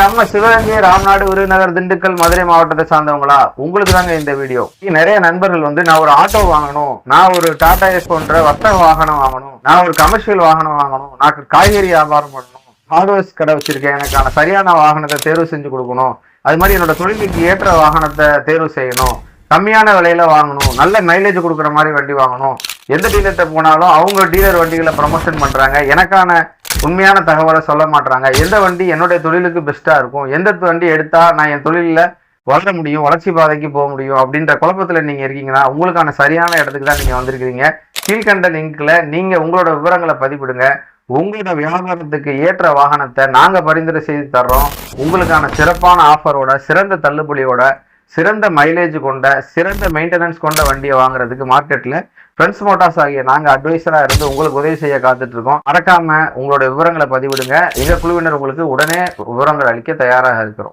நம்ம சிவகங்கை, ராம்நாடு, விருதுநகர், திண்டுக்கல், மதுரை மாவட்டத்தை சார்ந்தவங்களா? உங்களுக்கு தாங்க இந்த வீடியோ. நிறைய நண்பர்கள் நான் ஒரு ஆட்டோ வாங்கணும், நான் ஒரு டாடா ஏஸ் போன்ற வர்த்தக வாகனம் வாங்கணும், நான் ஒரு கமர்ஷியல் வாகனம் வாங்கணும், நான் காய்கறி வியாபாரம் பண்ணணும், ஹார்ட்வேர்ஸ் கடை வச்சிருக்கேன், எனக்கான சரியான வாகனத்தை தேர்வு செஞ்சு கொடுக்கணும், அது மாதிரி என்னோட தொழிலுக்கு ஏற்ற வாகனத்தை தேர்வு செய்யணும், கம்மியான விலையில வாங்கணும், நல்ல மைலேஜ் கொடுக்குற மாதிரி வண்டி வாங்கணும், எந்த டீலர்கிட்ட போனாலும் அவங்க டீலர் வண்டிகளை ப்ரமோஷன் பண்றாங்க, எனக்கான உண்மையான தகவலை சொல்ல மாட்டாங்க, எந்த வண்டி என்னுடைய தொழிலுக்கு பெஸ்டா இருக்கும், எந்த வண்டி எடுத்தா நான் என் தொழில வளர முடியும், வளர்ச்சி பாதைக்கு போக முடியும் அப்படின்ற குழப்பத்துல நீங்க இருக்கீங்கன்னா உங்களுக்கான சரியான இடத்துக்கு தான் நீங்க வந்திருக்கீங்க. கீழ்கண்ட லிங்க்ல நீங்க உங்களோட விவரங்களை பதிவிடுங்க. உங்களோட வியாபாரத்துக்கு ஏற்ற வாகனத்தை நாங்க பரிந்துரை செய்து தர்றோம். உங்களுக்கான சிறப்பான ஆஃபரோட, சிறந்த தள்ளுபடியோட, சிறந்த மைலேஜ் கொண்ட, சிறந்த மெயின்டெனன்ஸ் கொண்ட வண்டியை வாங்குறதுக்கு மார்க்கெட்ல ஃப்ரெண்ட்ஸ் மோட்டார்ஸ் ஆகிய நாங்க அட்வைசரா இருந்து உங்களுக்கு உதவி செய்ய காத்துட்டு இருக்கோம். மறக்காம உங்களோட விவரங்களை பதிவிடுங்க. எங்க குழுவினர் உங்களுக்கு உடனே விவரங்கள் அளிக்க தயாராக இருக்கிறோம்.